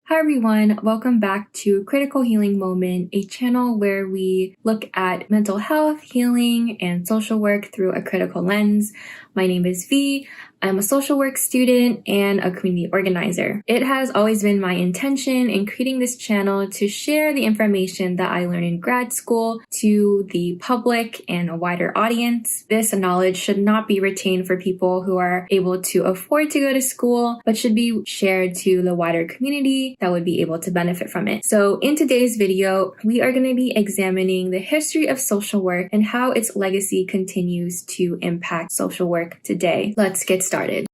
Hi everyone, welcome back to Critical Healing Moment, a channel where we look at mental health, healing, and social work through a critical lens. My name is V. I'm a social work student and a community organizer. It has always been my intention in creating this channel to share the information that I learned in grad school to the public and a wider audience. This knowledge should not be retained for people who are able to afford to go to school, but should be shared to the wider community that would be able to benefit from it. So in today's video, we are going to be examining the history of social work and how its legacy continues to impact social work today. Let's get started.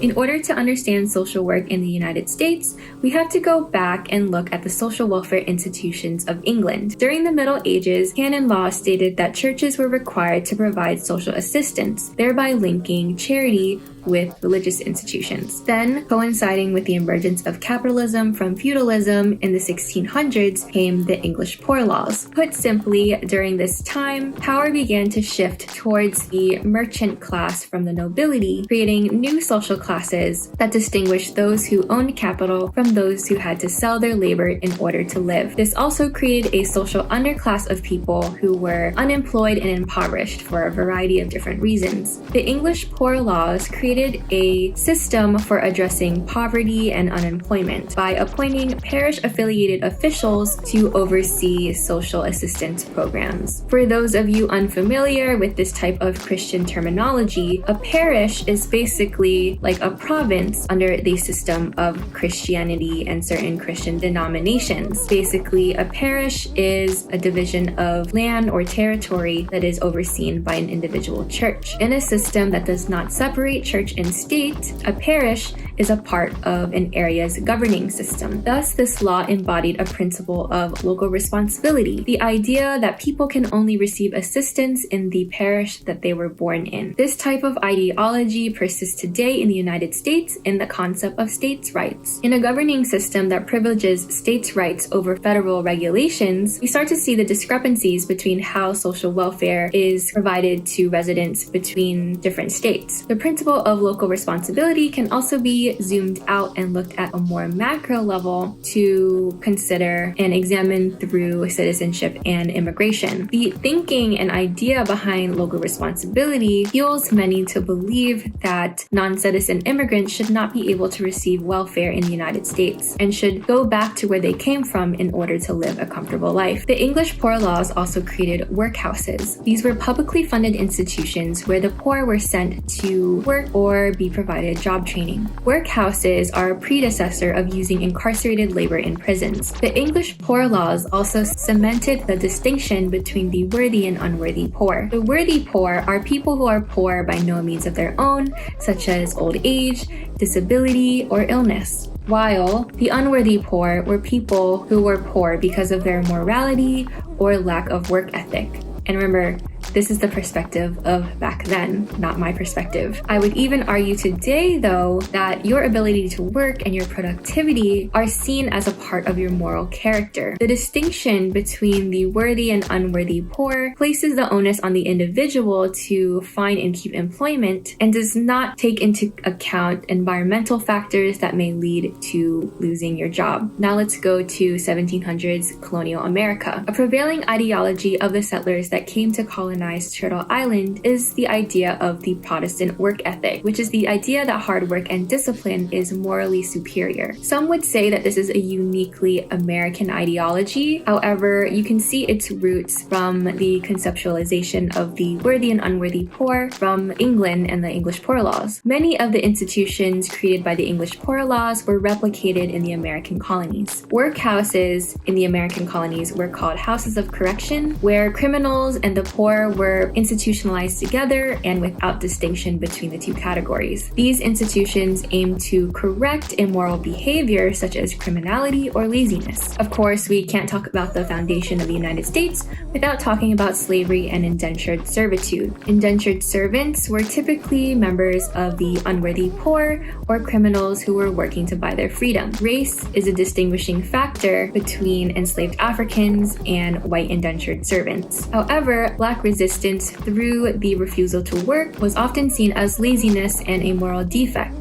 In order to understand social work in the United States, we have to go back and look at the social welfare institutions of England. During the Middle Ages, canon law stated that churches were required to provide social assistance, thereby linking charity with religious institutions. Then, coinciding with the emergence of capitalism from feudalism in the 1600s came the English Poor Laws. Put simply, during this time, power began to shift towards the merchant class from the nobility, creating new social classes that distinguished those who owned capital from those who had to sell their labor in order to live. This also created a social underclass of people who were unemployed and impoverished for a variety of different reasons. The English Poor Laws created a system for addressing poverty and unemployment by appointing parish-affiliated officials to oversee social assistance programs. For those of you unfamiliar with this type of Christian terminology, a parish is basically like a province under the system of Christianity and certain Christian denominations. Basically, a parish is a division of land or territory that is overseen by an individual church. In a system that does not separate church and state, a parish is a part of an area's governing system. Thus, this law embodied a principle of local responsibility, the idea that people can only receive assistance in the parish that they were born in. This type of ideology persists today in the United States in the concept of states' rights. In a governing system that privileges states' rights over federal regulations, we start to see the discrepancies between how social welfare is provided to residents between different states. The principle of local responsibility can also be zoomed out and looked at a more macro level to consider and examine through citizenship and immigration. The thinking and idea behind local responsibility fuels many to believe that non-citizen immigrants should not be able to receive welfare in the United States and should go back to where they came from in order to live a comfortable life. The English Poor Laws also created workhouses. These were publicly funded institutions where the poor were sent to work or be provided job training. Workhouses are a predecessor of using incarcerated labor in prisons. The English Poor Laws also cemented the distinction between the worthy and unworthy poor. The worthy poor are people who are poor by no means of their own, such as old age, disability, or illness, while the unworthy poor were people who were poor because of their morality or lack of work ethic. And remember, this is the perspective of back then, not my perspective. I would even argue today, though, that your ability to work and your productivity are seen as a part of your moral character. The distinction between the worthy and unworthy poor places the onus on the individual to find and keep employment and does not take into account environmental factors that may lead to losing your job. Now let's go to 1700s colonial America. A prevailing ideology of the settlers that came to colonize Turtle Island is the idea of the Protestant work ethic, which is the idea that hard work and discipline is morally superior. Some would say that this is a uniquely American ideology. However, you can see its roots from the conceptualization of the worthy and unworthy poor from England and the English Poor Laws. Many of the institutions created by the English Poor Laws were replicated in the American colonies. Workhouses in the American colonies were called houses of correction, where criminals and the poor were institutionalized together and without distinction between the two categories. These institutions aim to correct immoral behavior such as criminality or laziness. Of course, we can't talk about the foundation of the United States without talking about slavery and indentured servitude. Indentured servants were typically members of the unworthy poor or criminals who were working to buy their freedom. Race is a distinguishing factor between enslaved Africans and white indentured servants. However, Black resistance through the refusal to work was often seen as laziness and a moral defect.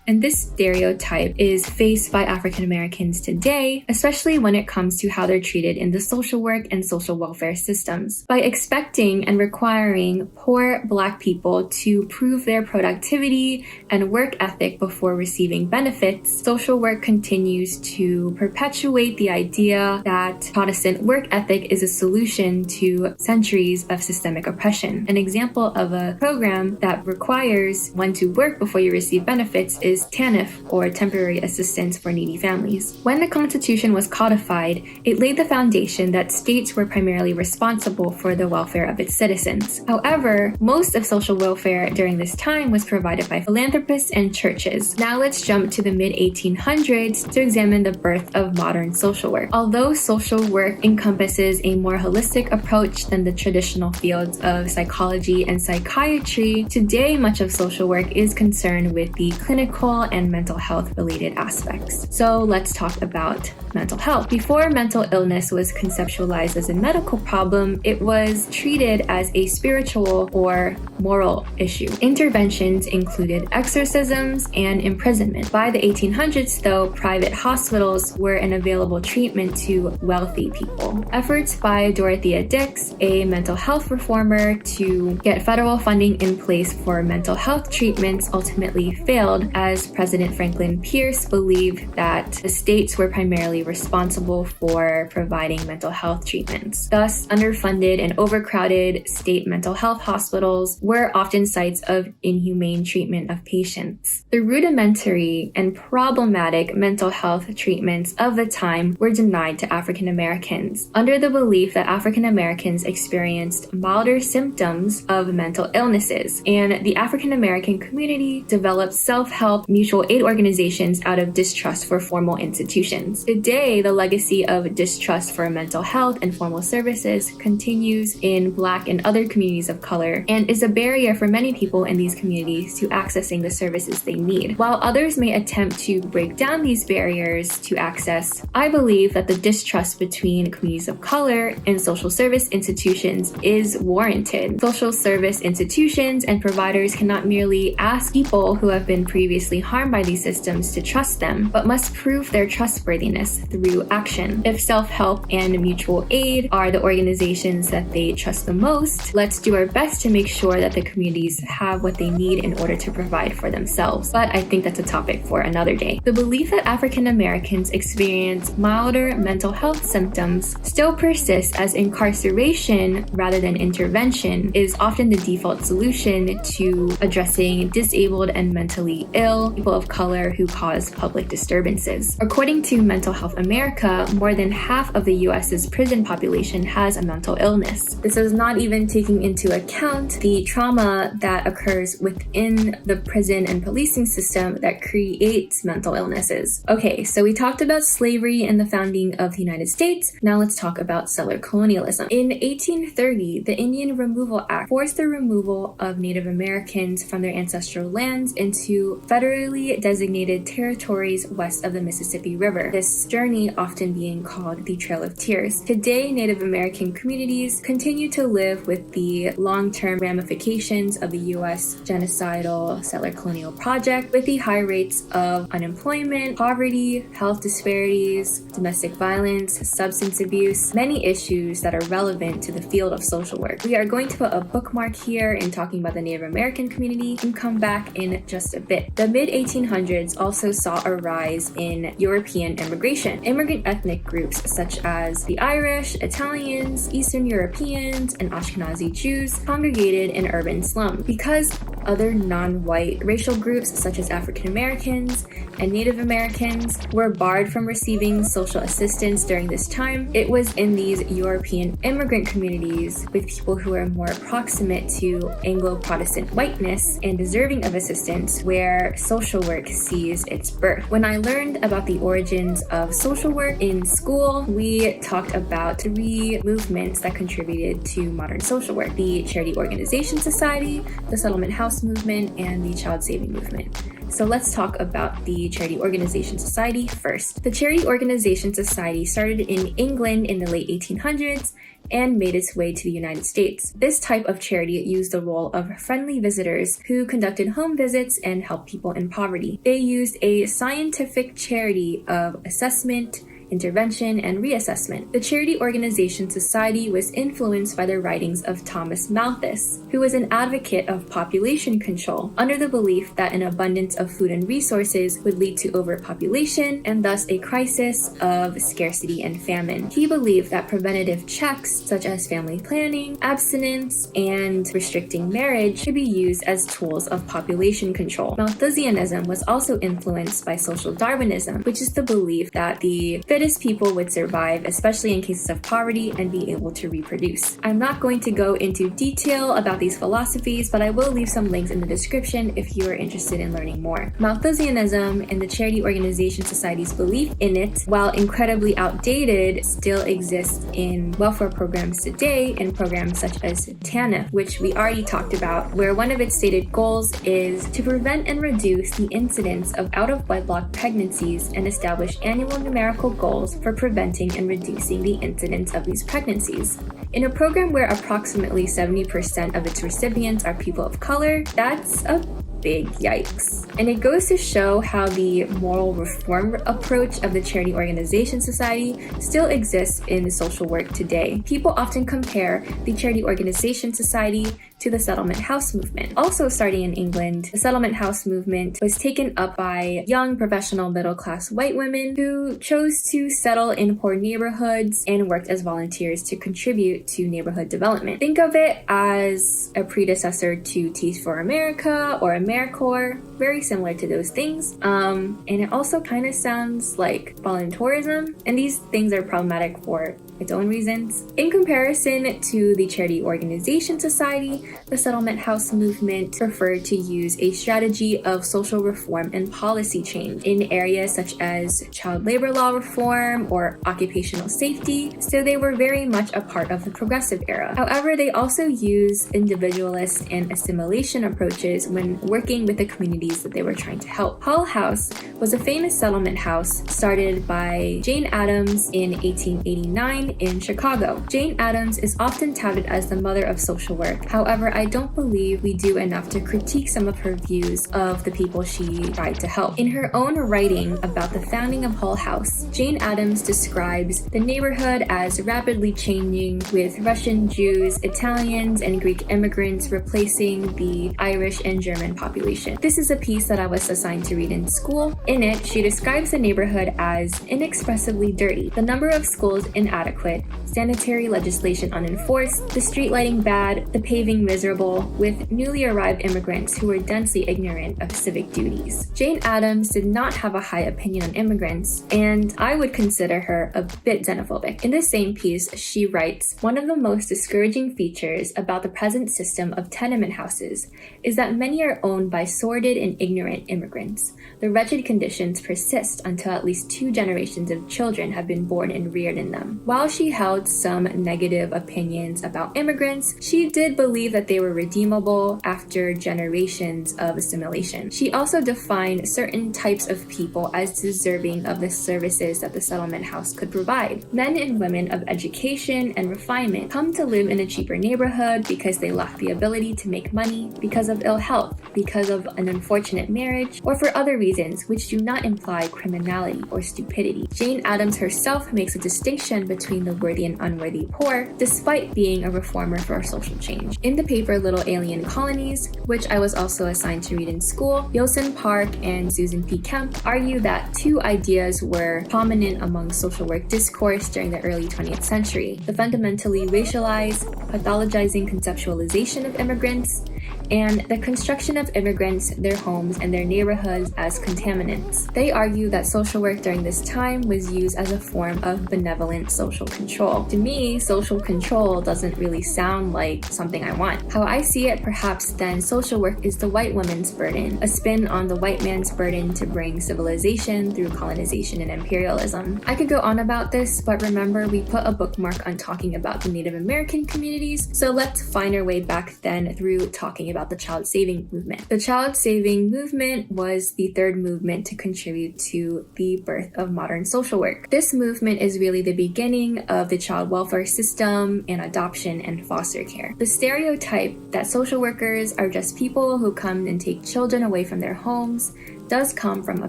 And this stereotype is faced by African Americans today, especially when it comes to how they're treated in the social work and social welfare systems. By expecting and requiring poor Black people to prove their productivity and work ethic before receiving benefits, social work continues to perpetuate the idea that Protestant work ethic is a solution to centuries of systemic oppression. An example of a program that requires one to work before you receive benefits is TANF, or Temporary Assistance for Needy Families. When the Constitution was codified, it laid the foundation that states were primarily responsible for the welfare of its citizens. However, most of social welfare during this time was provided by philanthropists and churches. Now let's jump to the mid-1800s to examine the birth of modern social work. Although social work encompasses a more holistic approach than the traditional fields of psychology and psychiatry, today much of social work is concerned with the clinical and mental health related aspects. So let's talk about mental health. Before mental illness was conceptualized as a medical problem, it was treated as a spiritual or moral issue. Interventions included exorcisms and imprisonment. By the 1800s, though, private hospitals were an available treatment to wealthy people. Efforts by Dorothea Dix, a mental health reformer, to get federal funding in place for mental health treatments ultimately failed, as President Franklin Pierce believed that the states were primarily responsible for providing mental health treatments. Thus, underfunded and overcrowded state mental health hospitals were often sites of inhumane treatment of patients. The rudimentary and problematic mental health treatments of the time were denied to African Americans, under the belief that African Americans experienced milder symptoms of mental illnesses, and the African American community developed self-help mutual aid organizations out of distrust for formal institutions. Today, the legacy of distrust for mental health and formal services continues in Black and other communities of color, and is a barrier for many people in these communities to accessing the services they need. While others may attempt to break down these barriers to access, I believe that the distrust between communities of color and social service institutions is warranted. Social service institutions and providers cannot merely ask people who have been previously harmed by these systems to trust them, but must prove their trustworthiness through action. If self-help and mutual aid are the organizations that they trust the most, let's do our best to make sure that the communities have what they need in order to provide for themselves. But I think that's a topic for another day. The belief that African Americans experience milder mental health symptoms still persists, as incarceration rather than intervention is often the default solution to addressing disabled and mentally ill people of color who cause public disturbances. According to Mental Health America, more than half of the US's prison population has a mental illness. This is not even taking into account the trauma that occurs within the prison and policing system that creates mental illnesses. Okay, so we talked about slavery and the founding of the United States. Now let's talk about settler colonialism. In 1830, the Indian Removal Act forced the removal of Native Americans from their ancestral lands into federally designated territories west of the Mississippi River. This journey often being called the Trail of Tears. Today, Native American communities continue to live with the long-term ramifications of the U.S. genocidal settler colonial project, with the high rates of unemployment, poverty, health disparities, domestic violence, substance abuse, many issues that are relevant to the field of social work. We are going to put a bookmark here in talking about the Native American community and come back in just a bit. The mid-1800s also saw a rise in European immigration. Immigrant ethnic groups such as the Irish, Italians, Eastern Europeans, and Ashkenazi Jews congregated in urban slums. Because other non-white racial groups such as African Americans and Native Americans were barred from receiving social assistance during this time, it was in these European immigrant communities, with people who are more proximate to Anglo-Protestant whiteness and deserving of assistance, where social work sees its birth. When I learned about the origins of social work in school, we talked about 3 movements that contributed to modern social work: the Charity Organization Society, the Settlement House movement, and the Child Saving movement. So let's talk about the Charity Organization Society first. The Charity Organization Society started in England in the late 1800s and made its way to the United States. This type of charity used the role of friendly visitors who conducted home visits and helped people in poverty. They used a scientific charity of assessment, intervention, and reassessment. The Charity Organization Society was influenced by the writings of Thomas Malthus, who was an advocate of population control, under the belief that an abundance of food and resources would lead to overpopulation and thus a crisis of scarcity and famine. He believed that preventative checks such as family planning, abstinence, and restricting marriage should be used as tools of population control. Malthusianism was also influenced by social Darwinism, which is the belief that the fittest people would survive, especially in cases of poverty, and be able to reproduce. I'm not going to go into detail about these philosophies, but I will leave some links in the description if you are interested in learning more. Malthusianism and the Charity Organization Society's belief in it, while incredibly outdated, still exists in welfare programs today, in programs such as TANF, which we already talked about, where one of its stated goals is to prevent and reduce the incidence of out-of-wedlock pregnancies and establish annual numerical goals for preventing and reducing the incidence of these pregnancies. In a program where approximately 70% of its recipients are people of color, that's a big yikes. And it goes to show how the moral reform approach of the Charity Organization Society still exists in social work today. People often compare the Charity Organization Society to the settlement house movement. Also starting in England, the settlement house movement was taken up by young professional middle-class white women who chose to settle in poor neighborhoods and worked as volunteers to contribute to neighborhood development. Think of it as a predecessor to Teach for America or AmeriCorps, very similar to those things. And it also kind of sounds like volunteerism, and these things are problematic for its own reasons. In comparison to the Charity Organization Society, the settlement house movement preferred to use a strategy of social reform and policy change in areas such as child labor law reform or occupational safety, so they were very much a part of the progressive era. However, they also used individualist and assimilation approaches when working with the communities that they were trying to help. Hull House was a famous settlement house started by Jane Addams in 1889 in Chicago. Jane Addams is often touted as the mother of social work. However, I don't believe we do enough to critique some of her views of the people she tried to help. In her own writing about the founding of Hull House, Jane Addams describes the neighborhood as rapidly changing, with Russian Jews, Italians, and Greek immigrants replacing the Irish and German population. This is a piece that I was assigned to read in school. In it, she describes the neighborhood as inexpressibly dirty, the number of schools inadequate, sanitary legislation unenforced, the street lighting bad, the paving miserable, with newly arrived immigrants who were densely ignorant of civic duties. Jane Addams did not have a high opinion on immigrants, and I would consider her a bit xenophobic. In this same piece, she writes, "One of the most discouraging features about the present system of tenement houses is that many are owned by sordid and ignorant immigrants. The wretched conditions persist until at least 2 generations of children have been born and reared in them." While she held some negative opinions about immigrants, she did believe that they were redeemable after generations of assimilation. She also defined certain types of people as deserving of the services that the settlement house could provide. Men and women of education and refinement come to live in a cheaper neighborhood because they lack the ability to make money, because of ill health, because of an unfortunate marriage, or for other reasons which do not imply criminality or stupidity. Jane Addams herself makes a distinction between the worthy and unworthy poor, despite being a reformer for social change. In the paper Little Alien Colonies, which I was also assigned to read in school, Yosin Park and Susan P. Kemp argue that 2 ideas were prominent among social work discourse during the early 20th century: the fundamentally racialized, pathologizing conceptualization of immigrants, and the construction of immigrants, their homes, and their neighborhoods as contaminants. They argue that social work during this time was used as a form of benevolent social control. To me, social control doesn't really sound like something I want. How I see it, perhaps then, social work is the white woman's burden, a spin on the white man's burden to bring civilization through colonization and imperialism. I could go on about this, but remember, we put a bookmark on talking about the Native American communities, so let's find our way back then through talking about about the child saving movement. The child saving movement was the third movement to contribute to the birth of modern social work. This movement is really the beginning of the child welfare system and adoption and foster care. The stereotype that social workers are just people who come and take children away from their homes does come from a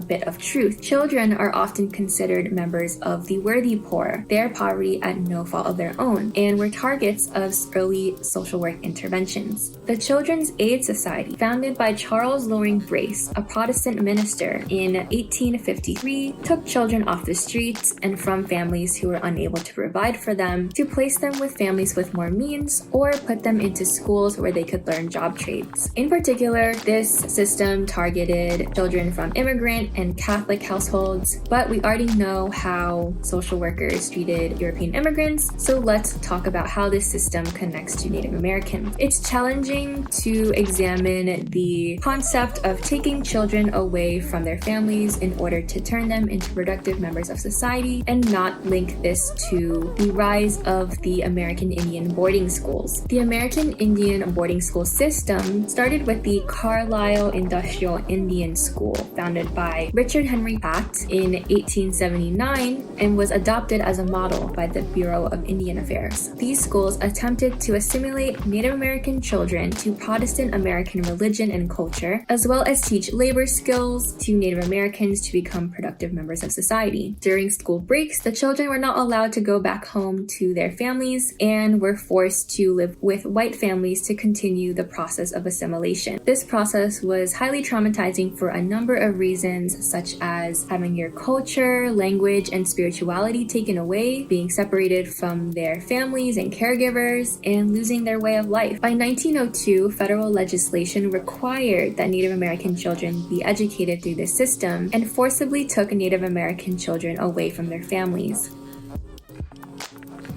bit of truth. Children are often considered members of the worthy poor, their poverty at no fault of their own, and were targets of early social work interventions. The Children's Aid Society, founded by Charles Loring Brace, a Protestant minister, in 1853, took children off the streets and from families who were unable to provide for them to place them with families with more means or put them into schools where they could learn job trades. In particular, this system targeted children from immigrant and Catholic households, but we already know how social workers treated European immigrants, so let's talk about how this system connects to Native Americans. It's challenging to examine the concept of taking children away from their families in order to turn them into productive members of society and not link this to the rise of the American Indian boarding schools. The American Indian boarding school system started with the Carlisle Industrial Indian School, founded by Richard Henry Pratt in 1879 and was adopted as a model by the Bureau of Indian Affairs. These schools attempted to assimilate Native American children to Protestant American religion and culture, as well as teach labor skills to Native Americans to become productive members of society. During school breaks, the children were not allowed to go back home to their families and were forced to live with white families to continue the process of assimilation. This process was highly traumatizing for a number of reasons, such as having your culture, language, and spirituality taken away, being separated from their families and caregivers, and losing their way of life. By 1902, federal legislation required that Native American children be educated through this system and forcibly took Native American children away from their families.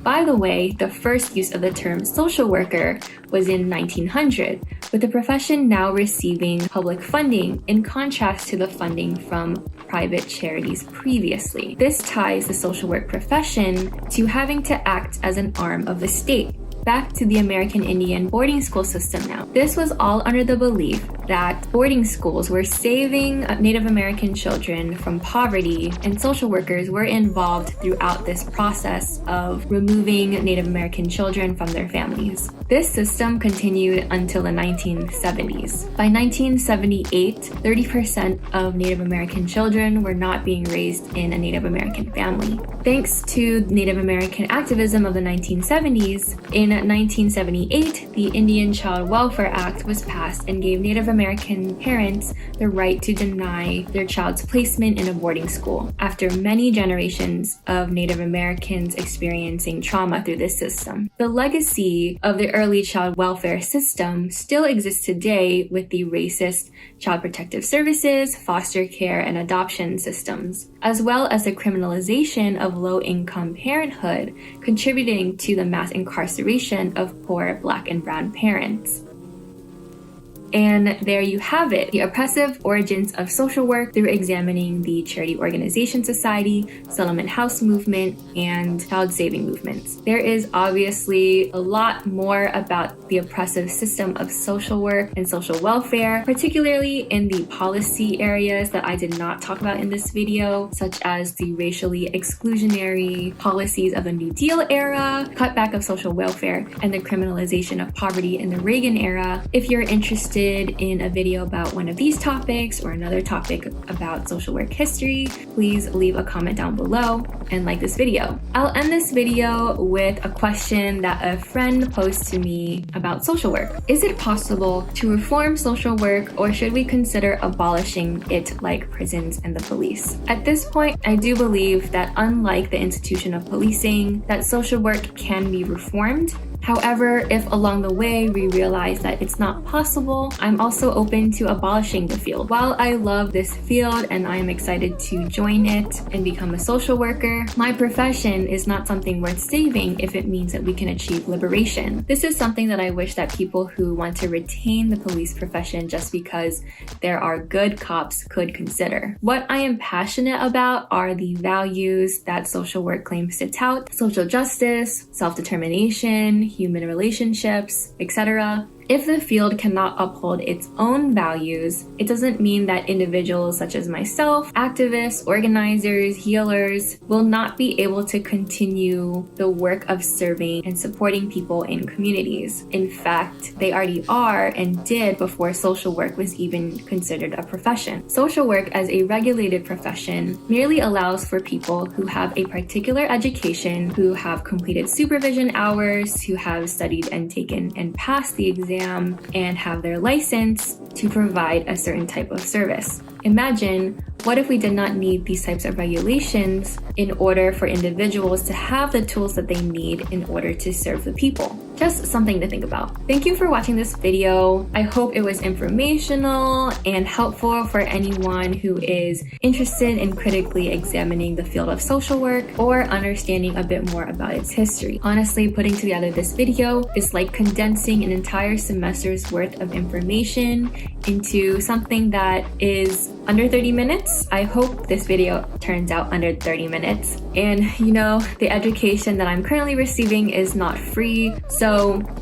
By the way, the first use of the term social worker was in 1900, with the profession now receiving public funding in contrast to the funding from private charities previously. This ties the social work profession to having to act as an arm of the state. Back to the American Indian boarding school system now. This was all under the belief that boarding schools were saving Native American children from poverty, and social workers were involved throughout this process of removing Native American children from their families. This system continued until the 1970s. By 1978, 30% of Native American children were not being raised in a Native American family. Thanks to Native American activism of the 1970s, in 1978, the Indian Child Welfare Act was passed and gave Native American parents the right to deny their child's placement in a boarding school after many generations of Native Americans experiencing trauma through this system. The legacy of the early child welfare system still exists today with the racist Child Protective Services, foster care, and adoption systems, as well as the criminalization of low-income parenthood, contributing to the mass incarceration of poor Black and brown parents. And there you have it, the oppressive origins of social work through examining the Charity Organization Society, Settlement House movement, and child saving movements. There is obviously a lot more about the oppressive system of social work and social welfare, particularly in the policy areas that I did not talk about in this video, such as the racially exclusionary policies of the New Deal era, cutback of social welfare, and the criminalization of poverty in the Reagan era. If you're interested in a video about one of these topics or another topic about social work history, please leave a comment down below and like this video. I'll end this video with a question that a friend posed to me about social work. Is it possible to reform social work, or should we consider abolishing it like prisons and the police? At this point, I do believe that unlike the institution of policing, that social work can be reformed. However, if along the way we realize that it's not possible, I'm also open to abolishing the field. While I love this field and I am excited to join it and become a social worker, my profession is not something worth saving if it means that we can achieve liberation. This is something that I wish that people who want to retain the police profession just because there are good cops could consider. What I am passionate about are the values that social work claims to tout: social justice, self-determination, human relationships, etc. If the field cannot uphold its own values, it doesn't mean that individuals such as myself, activists, organizers, healers, will not be able to continue the work of serving and supporting people in communities. In fact, they already are and did before social work was even considered a profession. Social work as a regulated profession merely allows for people who have a particular education, who have completed supervision hours, who have studied and taken and passed the exam, and have their license to provide a certain type of service. Imagine, what if we did not need these types of regulations in order for individuals to have the tools that they need in order to serve the people? Just something to think about. Thank you for watching this video. I hope it was informational and helpful for anyone who is interested in critically examining the field of social work or understanding a bit more about its history. Honestly, putting together this video is like condensing an entire semester's worth of information into something that is under 30 minutes. I hope this video turns out under 30 minutes. And the education that I'm currently receiving is not free. So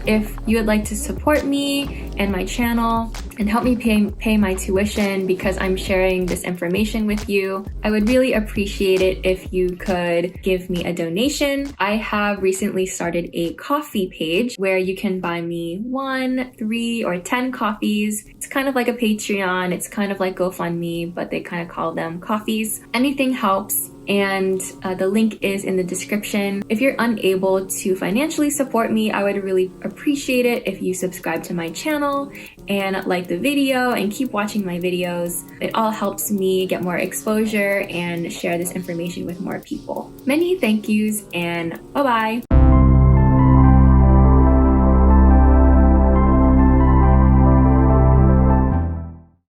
if you would like to support me and my channel and help me pay my tuition because I'm sharing this information with you, I would really appreciate it if you could give me a donation. I have recently started a coffee page where you can buy me 1, 3, or 10 coffees. It's kind of like a Patreon. It's kind of like GoFundMe, but they kind of call them coffees. Anything helps. And the link is in the description. If you're unable to financially support me, I would really appreciate it if you subscribe to my channel and like the video and keep watching my videos. It all helps me get more exposure and share this information with more people. Many thank yous and bye-bye.